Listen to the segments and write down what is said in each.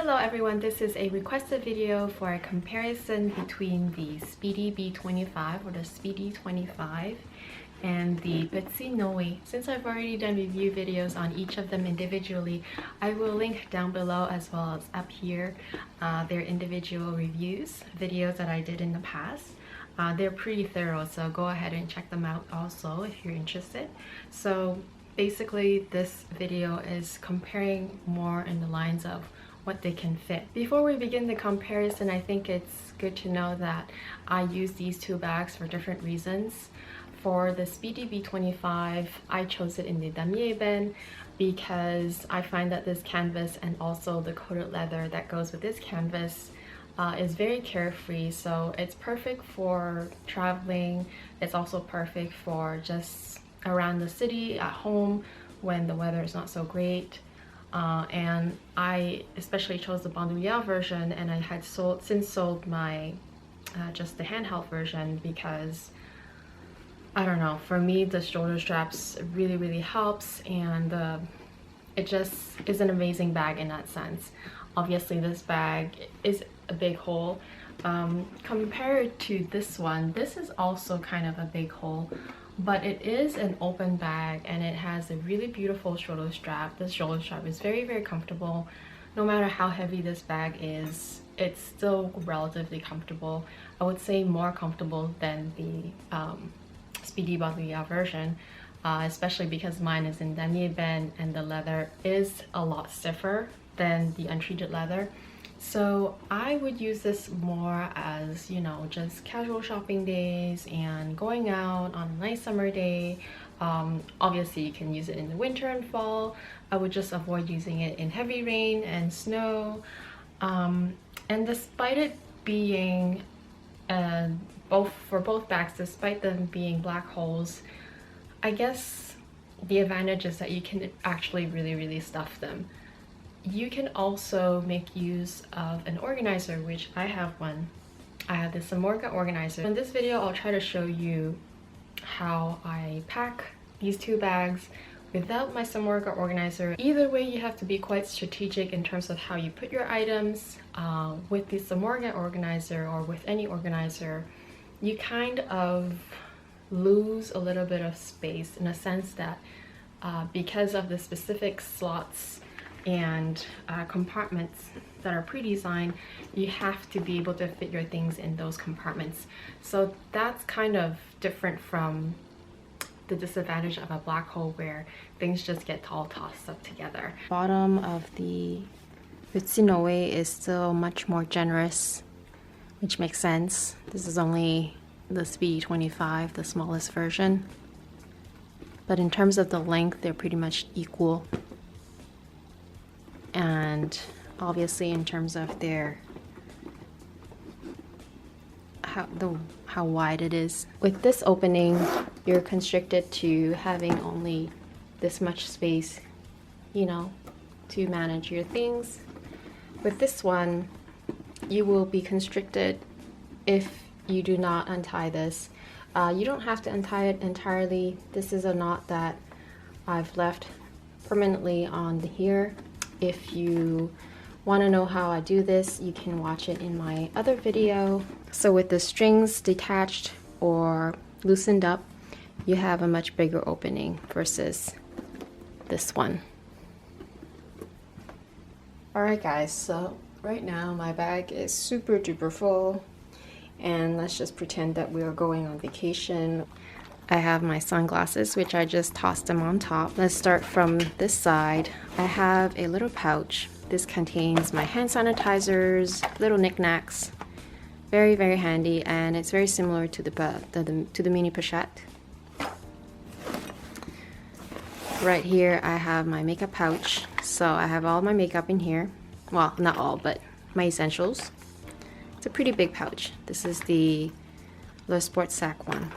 Hello everyone, this is a requested video for a comparison between the Speedy B25 or the Speedy 25 and the Petit Noe. Since I've already done review videos on each of them individually, I will link down below as well as up here their individual reviews, videos that I did in the past. They're pretty thorough, so go ahead and check them out also if you're interested. So basically this video is comparing more in the lines of what they can fit. Before we begin the comparison, I think it's good to know that I use these two bags for different reasons. For the Speedy B25, I chose it in the Damier Ebene because I find that this canvas and also the coated leather that goes with this canvas is very carefree, so it's perfect for traveling. It's also perfect for just around the city, at home when the weather is not so great. And I especially chose the Bandouliere version, and I had since sold my just the handheld version because I don't know, for me the shoulder straps really helps, and it just is an amazing bag in that sense. Obviously this bag is a big hole. Compared to this one, this is also kind of a big hole, but it is an open bag and it has a really beautiful shoulder strap. This shoulder strap is very comfortable. No matter how heavy this bag is, it's still relatively comfortable. I would say more comfortable than the Speedy Bandouliere version, especially because mine is in Damier Ebene and the leather is a lot stiffer than the untreated leather. So I would use this more as, you know, just casual shopping days and going out on a nice summer day. Obviously you can use it in the winter and fall. I would just avoid using it in heavy rain and snow. And despite it being for both bags, despite them being black holes, I guess the advantage is that you can actually really stuff them. You can also make use of an organizer, which I have one. I have the Monogram organizer. In this video, I'll try to show you how I pack these two bags without my Monogram organizer. Either way, you have to be quite strategic in terms of how you put your items. With the Monogram organizer or with any organizer, you kind of lose a little bit of space in a sense that because of the specific slots and compartments that are pre-designed, you have to be able to fit your things in those compartments. So that's kind of different from the disadvantage of a black hole where things just get all tossed up together. Bottom of the Petit Noe is still much more generous, which makes sense. This is only the Speedy 25, the smallest version. But in terms of the length, they're pretty much equal. And obviously in terms of their how wide it is. With this opening, you're constricted to having only this much space, you know, to manage your things. With this one, you will be constricted if you do not untie this. You don't have to untie it entirely. This is a knot that I've left permanently on here. If you want to know how I do this, you can watch it in my other video. So with the strings detached or loosened up, you have a much bigger opening versus this one. Alright guys, so right now my bag is super duper full, and let's just pretend that we are going on vacation. I have my sunglasses, which I just tossed them on top. Let's start from this side. I have a little pouch. This contains my hand sanitizers, little knickknacks. Very handy, and it's very similar to the mini pochette. Right here I have my makeup pouch. So I have all my makeup in here. Well, not all, but my essentials. It's a pretty big pouch. This is the Le Sport Sac one.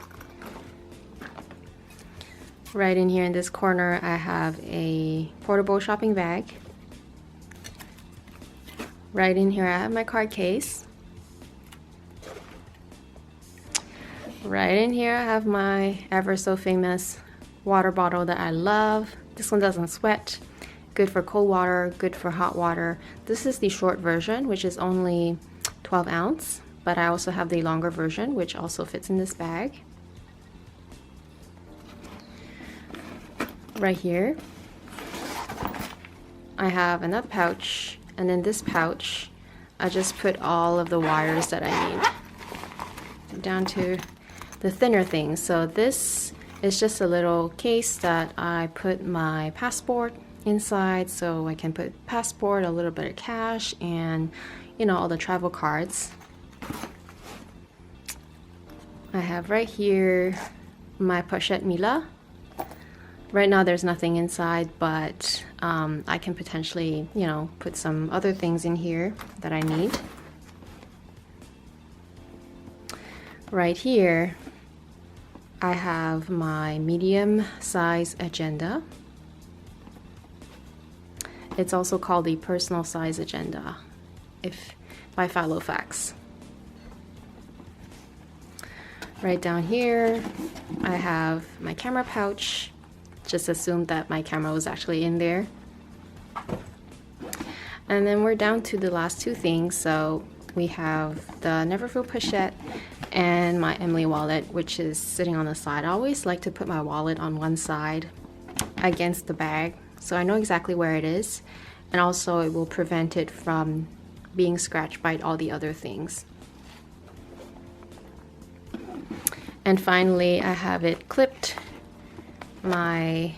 Right in here in this corner, I have a portable shopping bag. Right in here, I have my card case. Right in here, I have my ever so famous water bottle that I love. This one doesn't sweat. Good for cold water, good for hot water. This is the short version, which is only 12 ounce, but I also have the longer version, which also fits in this bag. Right here, I have another pouch, and in this pouch, I just put all of the wires that I need, down to the thinner things. So this is just a little case that I put my passport inside, so I can put passport, a little bit of cash, and you know, all the travel cards. I have right here my pochette Mila. Right now there's nothing inside, but I can potentially, you know, put some other things in here that I need. Right here I have my medium size agenda. It's also called the personal size agenda by Filofax. Right down here I have my camera pouch. Just assumed that my camera was actually in there. And then we're down to the last two things. So we have the Neverfull pochette and my Emily wallet, which is sitting on the side. I always like to put my wallet on one side against the bag, so I know exactly where it is, and also it will prevent it from being scratched by all the other things. And finally, I have it clipped. My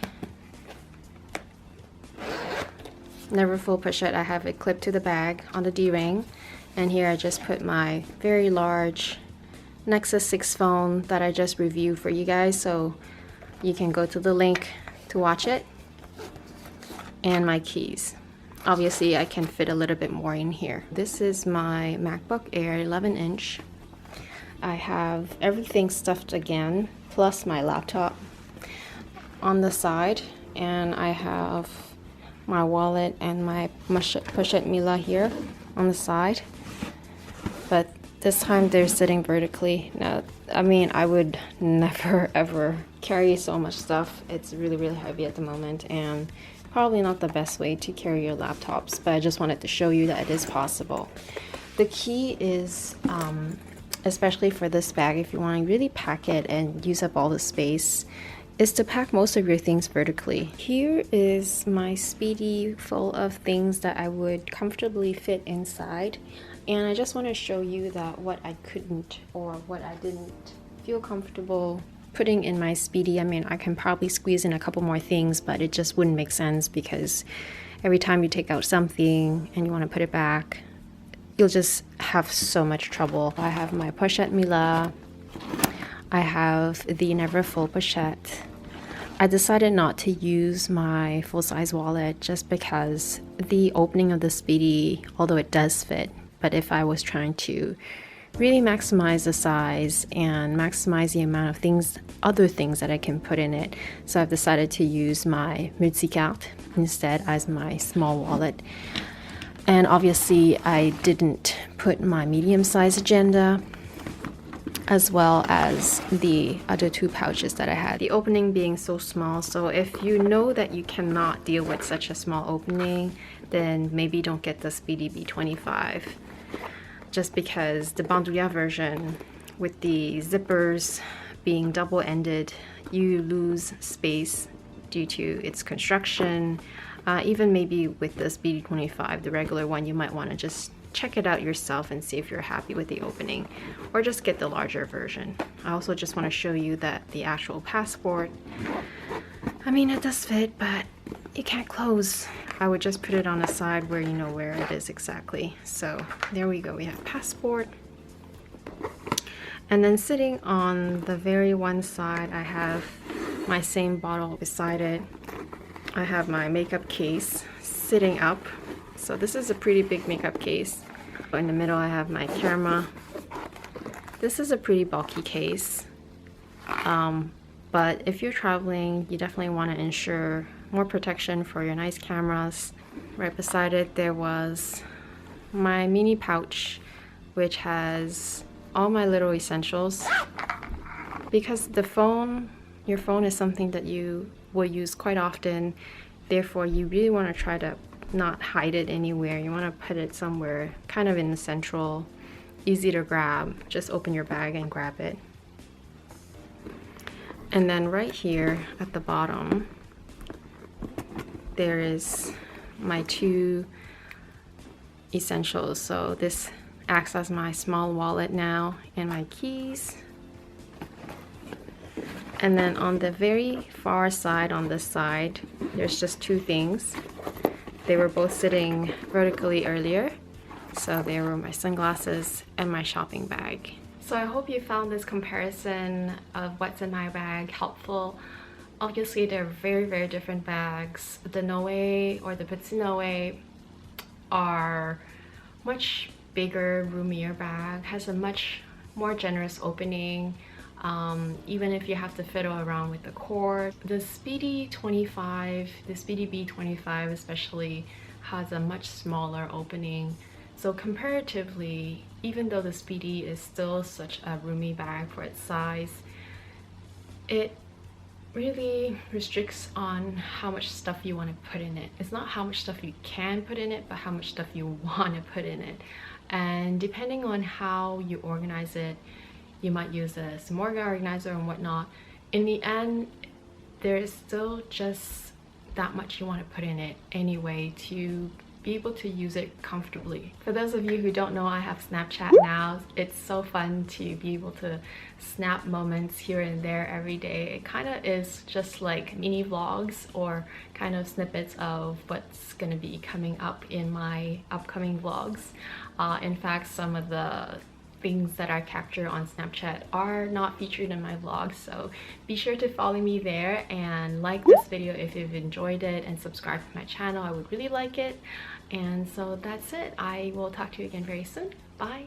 Neverfull pochette, I have it clipped to the bag on the D-ring, and here I just put my very large Nexus 6 phone that I just reviewed for you guys, so you can go to the link to watch it, and my keys. Obviously I can fit a little bit more in here. This is my MacBook Air 11-inch. I have everything stuffed again, plus my laptop on the side, and I have my wallet and my pochette Mila here on the side, but this time they're sitting vertically. Now, I mean, I would never ever carry so much stuff. It's really heavy at the moment, and probably not the best way to carry your laptops, but I just wanted to show you that it is possible. The key is, especially for this bag, if you want to really pack it and use up all the space, is to pack most of your things vertically. Here is my Speedy full of things that I would comfortably fit inside, and I just want to show you that what I couldn't or what I didn't feel comfortable putting in my Speedy. I mean, I can probably squeeze in a couple more things, but it just wouldn't make sense because every time you take out something and you want to put it back, you'll just have so much trouble. I have my pochette Mila. I have the Neverfull pochette. I decided not to use my full-size wallet just because the opening of the Speedy, although it does fit, but if I was trying to really maximize the size and maximize the amount of things, other things that I can put in it, so I've decided to use my multicarte instead as my small wallet. And obviously I didn't put my medium-size agenda, as well as the other two pouches that I had. The opening being so small, so if you know that you cannot deal with such a small opening, then maybe don't get the Speedy B25. Just because the Bandouliere version, with the zippers being double-ended, you lose space due to its construction. Even maybe with the Speedy 25, the regular one, you might want to just check it out yourself and see if you're happy with the opening, or just get the larger version. I also just want to show you that the actual passport, I mean, it does fit, but it can't close. I would just put it on the side where you know where it is exactly. So there we go, we have passport. And then sitting on the very one side, I have my same bottle beside it. I have my makeup case sitting up. So this is a pretty big makeup case. In the middle I have my camera. This is a pretty bulky case. But if you're traveling, you definitely want to ensure more protection for your nice cameras. Right beside it there was my mini pouch, which has all my little essentials. Because your phone is something that you will use quite often, Therefore, you really want to try to not hide it anywhere. You want to put it somewhere kind of in the central, easy to grab. Just open your bag and grab it. And then right here at the bottom, there is my 2 essentials. So this acts as my small wallet now and my keys. And then on the very far side, on this side, there's just 2 things. They were both sitting vertically earlier. So they were my sunglasses and my shopping bag. So I hope you found this comparison of what's in my bag helpful. Obviously, they're very different bags. The Noe or the Petit Noe are much bigger, roomier bag, has a much more generous opening. Even if you have to fiddle around with the cord. The Speedy 25, the Speedy B25 especially, has a much smaller opening. So comparatively, even though the Speedy is still such a roomy bag for its size, it really restricts on how much stuff you want to put in it. It's not how much stuff you can put in it, but how much stuff you want to put in it. And depending on how you organize it, you might use a Monogram organizer and whatnot. In the end, there is still just that much you want to put in it anyway to be able to use it comfortably. For those of you who don't know, I have Snapchat now. It's so fun to be able to snap moments here and there every day. It kind of is just like mini vlogs or kind of snippets of what's going to be coming up in my upcoming vlogs. In fact, some of the things that I capture on Snapchat are not featured in my vlog, so be sure to follow me there and like this video if you've enjoyed it, and subscribe to my channel. I would really like it. And so that's it. I will talk to you again very soon. Bye.